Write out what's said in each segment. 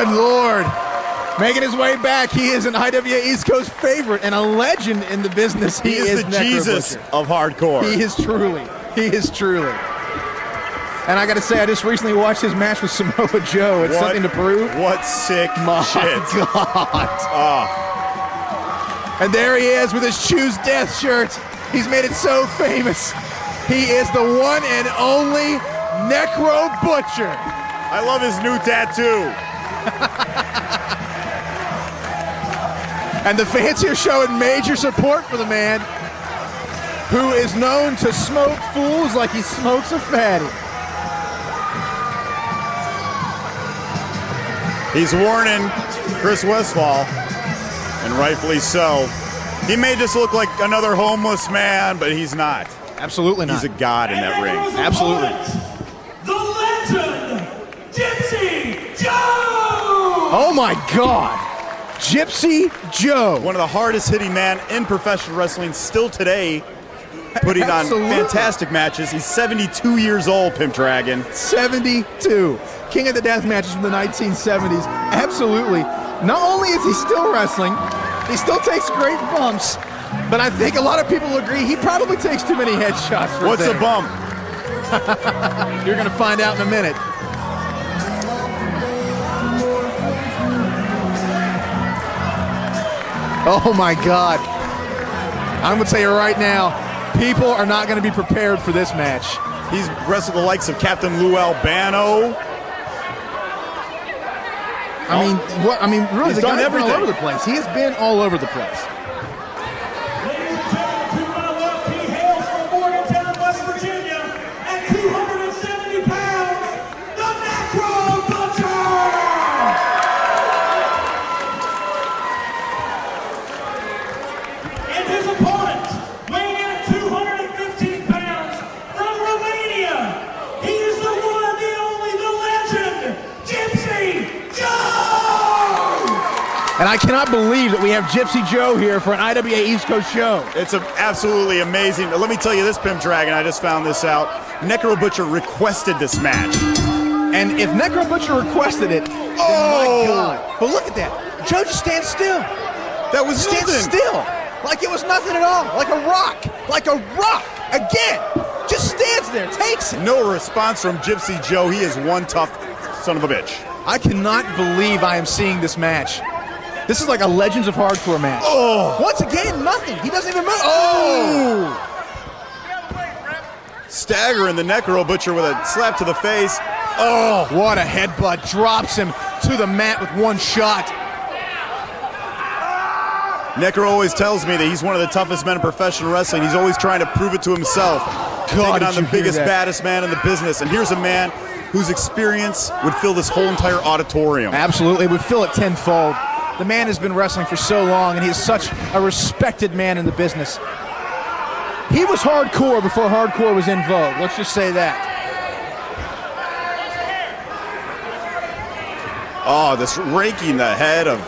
Good Lord. Making his way back, he is an IWA East Coast favorite and a legend in the business. He is the Necro Jesus Butcher. of hardcore. He is truly. And I got to say, I just recently watched his match with Samoa Joe. It's something to prove. What sick My shit. God. Oh. And there he is with his Choose Death shirt. He's made it so famous. He is the one and only Necro Butcher. I love his new tattoo. And the fans here showing major support for the man who is known to smoke fools like he smokes a fatty. He's warning Chris Westfall, and rightfully so. He made this look like another homeless man, but he's not. Absolutely not. He's a god in that ring. Absolutely. The legend, Gypsy Joe! Oh my God. Gypsy Joe. One of the hardest hitting men in professional wrestling still today, putting on fantastic matches. He's 72 years old, Pimp Dragon. 72. King of the Death matches from the 1970s. Absolutely. Not only is he still wrestling, he still takes great bumps, but I think a lot of people agree he probably takes too many headshots. What's a bump? You're going to find out in a minute. Oh my God. I'm going to tell you right now, people are not going to be prepared for this match. He's wrestled the likes of Captain Lou Albano. Really, he's the done guy's been everything. all over the place. He has been all over the place. Ladies and gentlemen, to my left, he hails from Morgantown, West Virginia, at 270 pounds, the Necro Butcher! And his opponent, weighing in at 215 pounds, from Romania, he is the one, the only, the legend, Gypsy Joe! And I cannot believe that we have Gypsy Joe here for an IWA East Coast show. It's absolutely amazing. Let me tell you this, Pimp Dragon, I just found this out. Necro Butcher requested this match. And if Necro Butcher requested it, then my God. But look at that. Joe just stands still. That was Stands nothing. still. Like it was nothing at all. Like a rock. Like a rock. Again. Just stands there. Takes it. No response from Gypsy Joe. He is one tough son of a bitch. I cannot believe I am seeing this match. This is like a Legends of Hardcore match. Oh. Once again, nothing. He doesn't even move. Oh! Staggering the Necro Butcher with a slap to the face. Oh, what a headbutt. Drops him to the mat with one shot. Necro always tells me that he's one of the toughest men in professional wrestling. He's always trying to prove it to himself. God, taking on did the you hear biggest, that? baddest man in the business. And here's a man whose experience would fill this whole entire auditorium. Absolutely. It would fill it tenfold. The man has been wrestling for so long, and he is such a respected man in the business. He was hardcore before hardcore was in vogue. Let's just say that. Oh, this raking the head of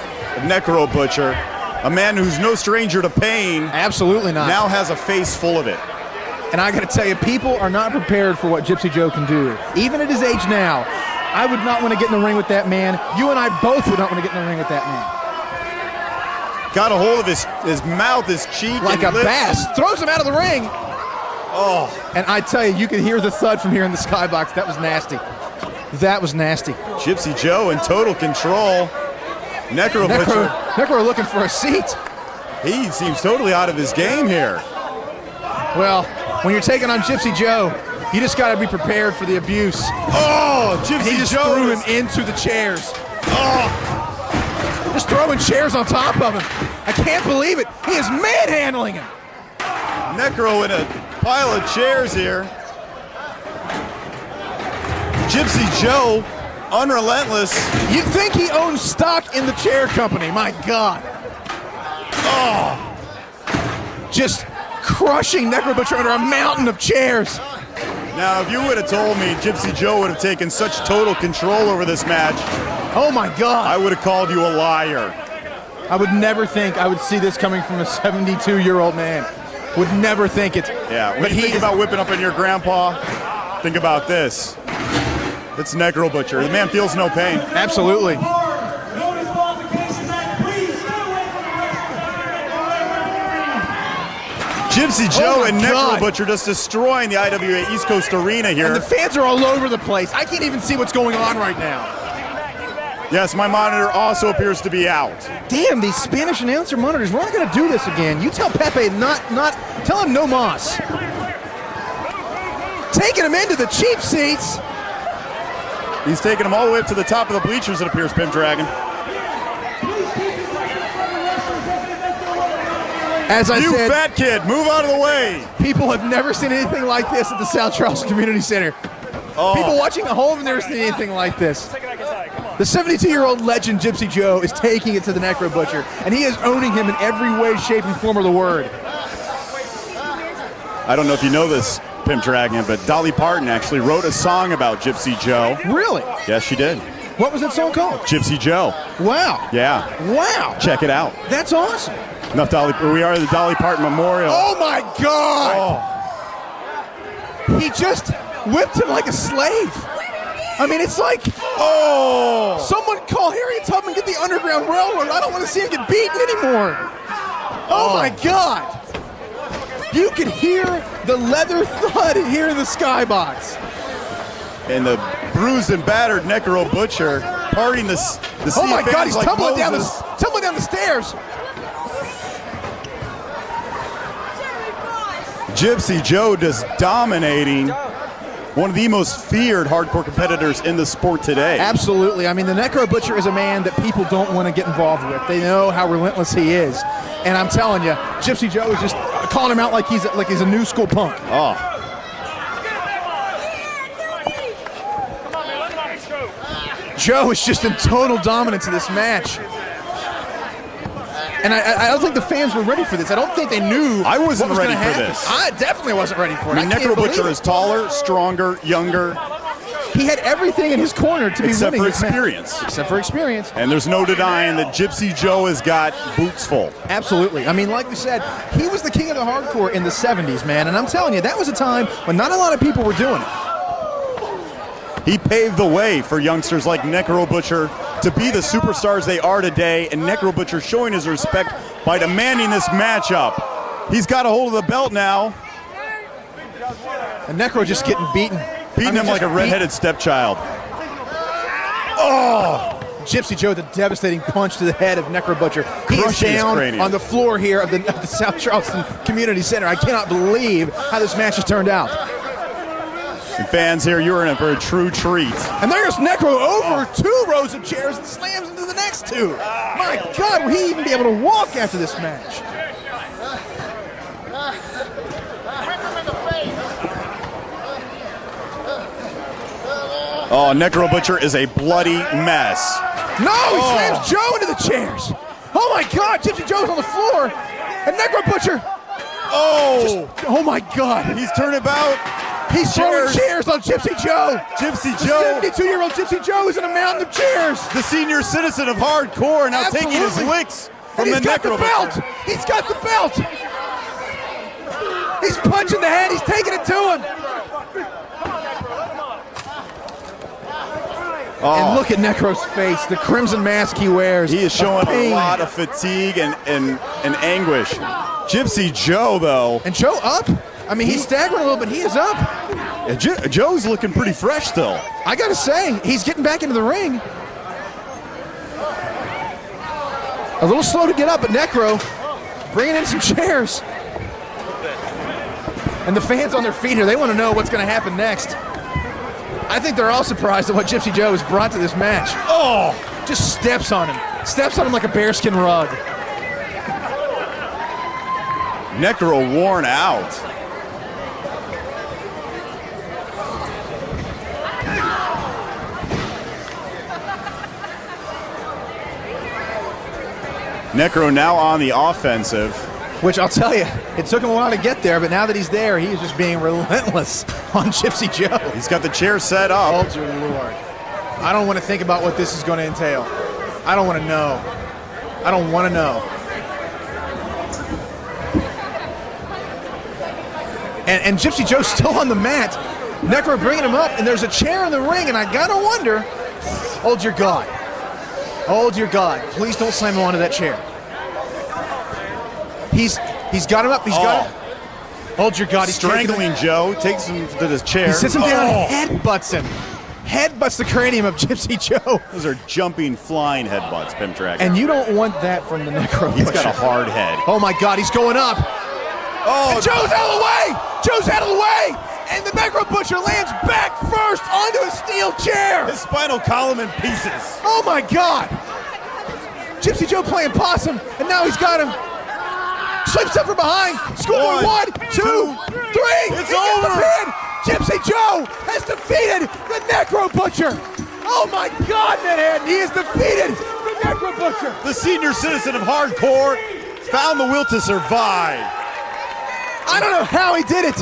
Necro Butcher, a man who's no stranger to pain, Absolutely not. now has a face full of it. And I got to tell you, people are not prepared for what Gypsy Joe can do. Even at his age now, I would not want to get in the ring with that man. You and I both would not want to get in the ring with that man. Got a hold of his mouth, his cheek, Like and a lips. bass. Throws him out of the ring. Oh, And I tell you, you could hear the thud from here in the skybox. That was nasty. That was nasty. Gypsy Joe in total control. Necro Butcher, Necro looking for a seat. he seems totally out of his game here. Well, when you're taking on Gypsy Joe, you just got to be prepared for the abuse. Oh, And he Gypsy just Joe threw is- him into the chairs. Oh, just throwing chairs on top of him. I can't believe it. He is manhandling him. Necro in a pile of chairs here. Gypsy Joe, unrelentless. You'd think he owns stock in the chair company. My God. Oh, just crushing Necro Butcher under a mountain of chairs. Now, if you would have told me Gypsy Joe would have taken such total control over this match, Oh my God. I would have called you a liar. I would never think I would see this coming from a 72-year-old man. Would never think it. Yeah, when but you he think is, about whipping up on your grandpa, think about this. It's Necro Butcher. The man feels no pain. absolutely. Gypsy Joe my and God. Necro Butcher just destroying the IWA East Coast Arena here. And the fans are all over the place. I can't even see what's going on right now. Yes, my monitor also appears to be out. Damn, these Spanish announcer monitors. We're not going to do this again. You tell Pepe tell him no mas. Taking him into the cheap seats. He's taking them all the way up to the top of the bleachers, it appears, Pimp Dragon. As I You said, fat kid, move out of the way. people have never seen anything like this at the South Charleston Community Center. People watching at home have never seen anything like this. The 72-year-old legend Gypsy Joe is taking it to the Necro Butcher, and he is owning him in every way, shape, and form of the word. I don't know if you know this, Pimp Dragon, but Dolly Parton actually wrote a song about Gypsy Joe. Really? Yes, she did. What was that song called? Gypsy Joe. Wow. Yeah. Wow. Check it out. That's awesome. Enough Dolly. We are at the Dolly Parton Memorial. Oh, my God. He just whipped him like a slave. I mean, it's like, someone call Harriet Tubman, get the Underground Railroad. I don't want to see him get beaten anymore. Oh, my God. You could hear the leather thud here in the skybox. And the bruised and battered Necro Butcher parting the sea Oh, my of God, fans he's like tumbling down Moses. the stairs. Gypsy Joe just dominating one of the most feared hardcore competitors in the sport today. Absolutely. I mean, the Necro Butcher is a man that people don't want to get involved with. They know how relentless he is. And I'm telling you, Gypsy Joe is just calling him out like he's a new school punk. Oh. Joe is just in total dominance of this match. And I don't think the fans were ready for this. I don't think they knew. I wasn't what was ready gonna for happen. this. I definitely wasn't ready for it. I mean, I can't Necro believe Butcher it. is taller, stronger, younger, He had everything in his corner to be except winning for this match. experience. Except for experience. And there's no denying that Gypsy Joe has got boots full. Absolutely. I mean, like we said, he was the king of the hardcore in the 70s, man. And I'm telling you, that was a time when not a lot of people were doing it. He paved the way for youngsters like Necro Butcher to be the superstars they are today, and Necro Butcher showing his respect by demanding this matchup. He's got a hold of the belt now. And Necro just getting beaten. Beating him like a redheaded stepchild. Oh! Gypsy Joe, the devastating punch to the head of Necro Butcher. He is Crushing his down cranium. on the floor here of the South Charleston Community Center. I cannot believe how this match has turned out. And fans here, you're in for a true treat. And there goes Necro over 2 rows of chairs and slams into the next 2. My God, will he even be able to walk after this match? Oh, Necro Butcher is a bloody mess. No, he slams Joe into the chairs. Oh my God, Gypsy Joe's on the floor. And Necro Butcher, oh my God. He's turned about. He's throwing chairs on Gypsy Joe. Gypsy Joe, 72-year-old Gypsy Joe is in a mountain of chairs. the senior citizen of hardcore, now taking his Absolutely. licks from And the he's got the Necro belt. Butcher. He's got the belt. He's punching the head. He's taking it to him. And look at Necro's face, the crimson mask he wears. He is showing of pain. a lot of fatigue and anguish. Gypsy Joe, though, And Joe up. I mean, he's staggering a little bit. He is up. Joe's looking pretty fresh still. I got to say, he's getting back into the ring. A little slow to get up, but Necro bringing in some chairs. And the fans on their feet here, they want to know what's going to happen next. I think they're all surprised at what Gypsy Joe has brought to this match. Oh, just steps on him. Steps on him like a bearskin rug. Necro worn out. Necro now on the offensive. Which I'll tell you, it took him a while to get there, but now that he's there, he is just being relentless on Gypsy Joe. He's got the chair set up. Oh, dear Lord. I don't want to think about what this is going to entail. I don't want to know. I don't want to know. And Gypsy Joe's still on the mat. Necro bringing him up, and there's a chair in the ring, and I got to wonder, oh, dear God. Oh, dear God. Please don't slam him onto that chair. He's got him up. He's got him. Hold your God. He's Strangling Joe, takes him to the chair. He sits him down Oh! and headbutts him. Headbutts the cranium of Gypsy Joe. Those are jumping, flying headbutts, Pimp Tracker. And you don't want that from the Necro He's Butcher. got a hard head. Oh my God, he's going up. Oh, And Joe's out of the way! Joe's out of the way! And the Necro Butcher lands back first onto a steel chair! his spinal column in pieces. Oh my God! Gypsy Joe playing possum, and now he's got him. Sweeps up from behind. Score one, two, three. It's He gets the over. pin. Gypsy Joe has defeated the Necro Butcher. Oh my God, Manhattan, he has defeated the Necro Butcher. The senior citizen of hardcore found the will to survive. I don't know how he did it.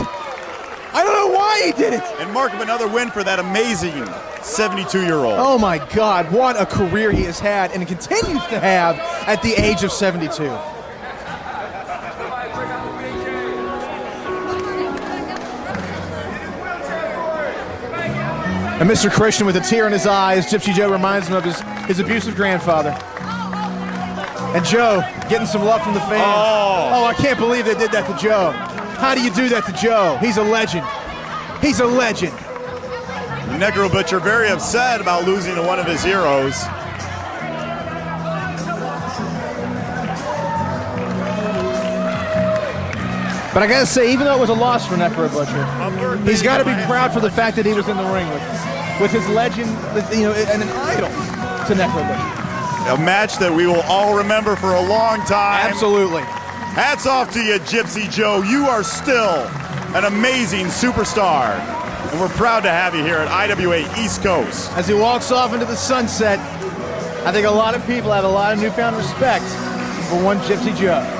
I don't know why he did it. And mark of another win for that amazing 72-year-old. Oh my God, what a career he has had and continues to have at the age of 72. And Mr. Christian with a tear in his eye as Gypsy Joe reminds him of his abusive grandfather. And Joe getting some love from the fans. Oh, I can't believe they did that to Joe. How do you do that to Joe? He's a legend. He's a legend. The Necro Butcher very upset about losing to one of his heroes. But I gotta say, even though it was a loss for Necro Butcher, he's got to be proud for the fact that he was in the ring with his legend, and an idol to Necro Butcher. A match that we will all remember for a long time. Absolutely. Hats off to you, Gypsy Joe. You are still an amazing superstar. And we're proud to have you here at IWA East Coast. As he walks off into the sunset, I think a lot of people have a lot of newfound respect for one Gypsy Joe.